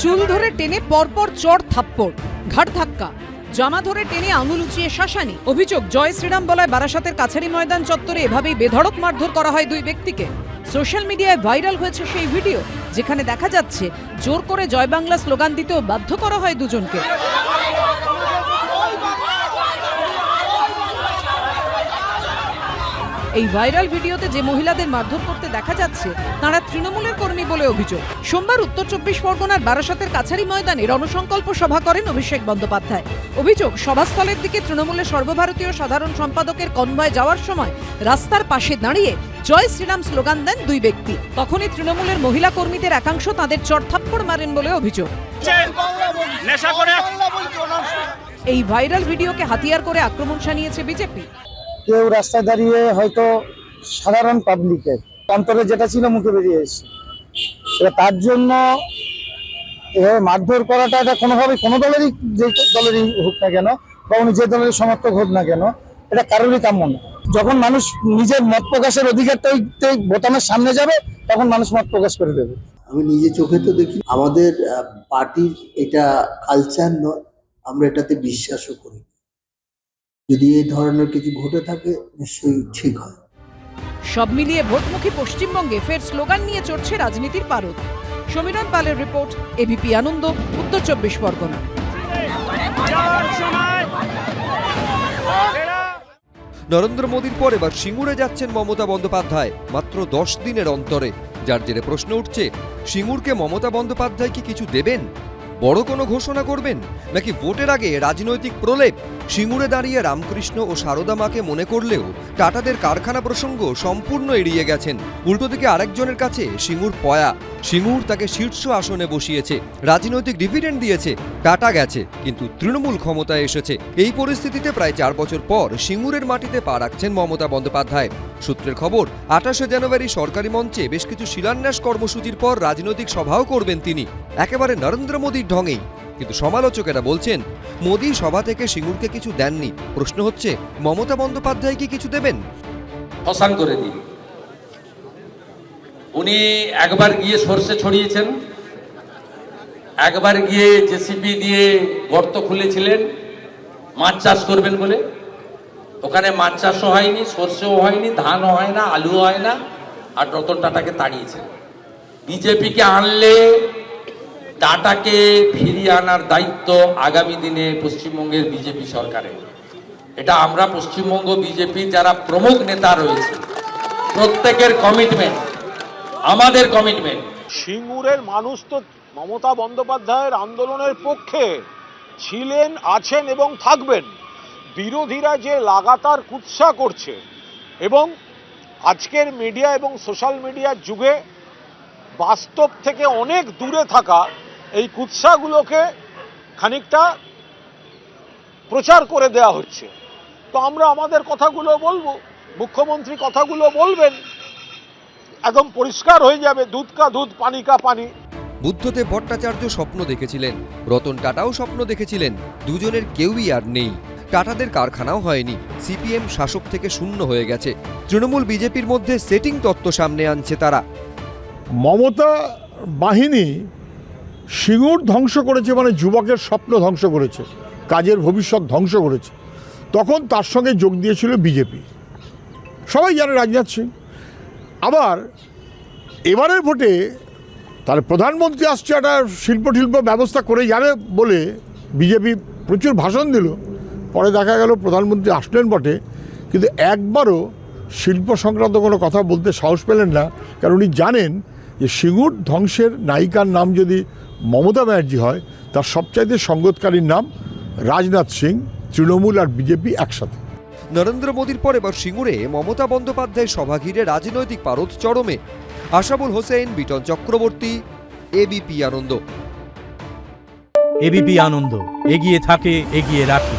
চুল ধরে টেনে পরপর চড় থাপ্পড়, ঘাড় ধাক্কা, জামা ধরে টেনে আঙুল উঁচিয়ে শাসানি। অভিযোগ, জয় শ্রীরাম বলায় বারাসাতের কাছারি ময়দান চত্বরে এভাবেই বেধড়ক মারধর করা হয় দুই ব্যক্তিকে। সোশ্যাল মিডিয়ায় ভাইরাল হয়েছে সেই ভিডিও, যেখানে দেখা যাচ্ছে জোর করে জয় বাংলা স্লোগান দিতেও বাধ্য করা হয় দুজনকে। এই ভাইরাল ভিডিওতে যে মহিলাদের মারধর করতে দেখা যাচ্ছে তারা তৃণমূলের কর্মী বলে অভিযোগ। সোমবার উত্তর ২৪ পরগনার বারাসাতের কাছারি ময়দানে রণসংকল্প সভা করেন অভিষেক বন্দ্যোপাধ্যায়। অভিযোগ, সভাস্থলের দিকে তৃণমূলের সর্বভারতীয় সাধারণ সম্পাদকের কনভয় যাওয়ার সময় রাস্তার পাশে দাঁড়িয়ে জয় শ্রীরাম স্লোগান দেন দুই ব্যক্তি। তখনই তৃণমূলের মহিলা কর্মীদের একাংশ তাদের চড়থাপ্পড় মারেন বলে অভিযোগ। এই ভাইরাল ভিডিওকে হাতিয়ার করে আক্রমণ শানিয়েছে বিজেপি। কেউ রাস্তায় দাঁড়িয়ে হয়তো সাধারণ পাবলিকের অন্তরে যেটা ছিল মুখে বেরিয়ে এসেছে, তার জন্য এভাবে মারধর করাটা এটা কোনোভাবে কোনো দলেরই, যে দলেরই হোক না কেন বা উনি যে দলের সমর্থক হোক না কেন, এটা কারোরই কাম্য না। যখন মানুষ নিজের মত প্রকাশের অধিকারটাই বোতামের সামনে যাবে তখন মানুষ মত প্রকাশ করে দেবে। আমি নিজে চোখে তো দেখি, আমাদের পার্টির এটা কালচার নয়, আমরা এটাতে বিশ্বাসও করি। যদি এই ধরনের কিছু ঘটে থাকে নিশ্চয়ই ঠিক হয়। সব মিলিয়ে ভোটমুখী পশ্চিমবঙ্গে ফের স্লোগান নিয়ে চড়ছে রাজনীতির পারদ। সমীরণ পালের রিপোর্ট, এবিপি আনন্দ, উত্তর ২৪ পরগনা। নরেন্দ্র মোদীর পর এবার সিঙ্গুরে যাচ্ছেন মমতা বন্দ্যোপাধ্যায় মাত্র ১০ দিনের অন্তরে, যার জেরে প্রশ্ন উঠছে, সিঙ্গুরকে মমতা বন্দ্যোপাধ্যায় কি কিছু দেবেন? বড় কোনো ঘোষণা করবেন, নাকি ভোটের আগে রাজনৈতিক প্রলেপ? সিঙ্গুরে দাঁড়িয়ে রামকৃষ্ণ ও সারদা মাকে মনে করলেও টাটাদের কারখানা প্রসঙ্গ সম্পূর্ণ এড়িয়ে গেছেন। উল্টো দিকে আরেকজনের কাছে সিঙ্গুর পয়া। সিঙ্গুর তাকে শীর্ষ আসনে বসিয়েছে, রাজনৈতিক ডিভিডেন্ড দিয়েছে। টাটা গেছে, কিন্তু তৃণমূল ক্ষমতায় এসেছে। এই পরিস্থিতিতে প্রায় ৪ বছর পর সিঙ্গুরের মাটিতে পা রাখছেন মমতা বন্দ্যোপাধ্যায়। সূত্রের খবর, ২৮শে জানুয়ারি সরকারি মঞ্চে বেশ কিছু শিলান্যাস কর্মসূচির পর রাজনৈতিক সভাও করবেন তিনি, একেবারে নরেন্দ্র মোদীর ঢঙেই। কিন্তু সমালোচকেরা বলছেন, মোদী সভা থেকে সিঙ্গুরকে কিছু দেননি। প্রশ্ন হচ্ছে, মমতা বন্দ্যোপাধ্যায় কি কিছু দেবেন? অসান করে দিন। উনি একবার গিয়ে সরষে ছড়িয়েছেন, একবার গিয়ে জেসিবি দিয়ে গর্ত খুলেছিলেন মাছ চাষ করবেন বলে। ওখানে মাছ চাষও হয়নি, সরষেও হয়নি, ধানও হয় না, আলুও হয় না, আর রতন টাটাকে তাড়িয়েছেন। বিজেপিকে আনলে টাটাকে ফিরিয়ে আনার দায়িত্ব আগামী দিনে পশ্চিমবঙ্গের বিজেপি সরকারের। এটা আমরা পশ্চিমবঙ্গ বিজেপি যারা প্রমুখ নেতা রয়েছে প্রত্যেকের কমিটমেন্ট, আমাদের কমিটমেন্ট। সিঙ্গুরের মানুষ তো মমতা বন্দ্যোপাধ্যায়ের আন্দোলনের পক্ষে ছিলেন, আছেন এবং থাকবেন। বিরোধীরা যে লাগাতার কুৎসা করছে এবং আজকের মিডিয়া এবং সোশ্যাল মিডিয়ার যুগে বাস্তব থেকে অনেক দূরে থাকা এই কুৎসাগুলোকে খানিকটা প্রচার করে দেওয়া হচ্ছে। তো আমরা আমাদের কথাগুলো বলবো, মুখ্যমন্ত্রী কথাগুলো বলবেন, একদম পরিষ্কার হয়ে যাবে, দুধ কা দুধ পানি কা পানি। বুদ্ধদেব ভট্টাচার্য স্বপ্ন দেখেছিলেন, রতন টাটাও স্বপ্ন দেখেছিলেন, দুজনের কেউই আর নেই। টাটাদের কারখানাও হয়নি, সিপিএম শাসক থেকে শূন্য হয়ে গেছে। তৃণমূল বিজেপির মধ্যে সেটিং তত্ত্ব সামনে আনছে তারা। মমতা বাহিনী সিঙ্গুর ধ্বংস করেছে, মানে যুবকের স্বপ্ন ধ্বংস করেছে, কাজের ভবিষ্যৎ ধ্বংস করেছে। তখন তার সঙ্গে যোগ দিয়েছিল বিজেপি, সবাই জানে, রাজনাথ সিং। আবার এবারের ভোটে তাহলে প্রধানমন্ত্রী আসছে, একটা শিল্প ব্যবস্থা করে যাবে বলে বিজেপি প্রচুর ভাষণ দিল। পরে দেখা গেল প্রধানমন্ত্রী আসলেন বটে, কিন্তু একবারও শিল্প সংক্রান্ত কোনো কথা বলতে সাহস পেলেন না, কারণ উনি জানেন যে সিঙ্গুর ধ্বংসের নায়িকার নাম যদি মমতা ব্যানার্জি হয়, তার সবচাইতে সঙ্গতকারীর নাম রাজনাথ সিং, তৃণমূল আর বিজেপি একসাথে। নরেন্দ্র মোদীর পর এবার সিঙ্গুরে মমতা বন্দ্যোপাধ্যায় সভা ঘিরে রাজনৈতিক পারদ চরমে। আশাবুল হোসেন, বিটন চক্রবর্তী, এবিপি আনন্দ। এবিপি আনন্দ, এগিয়ে থাকে, এগিয়ে রাখে।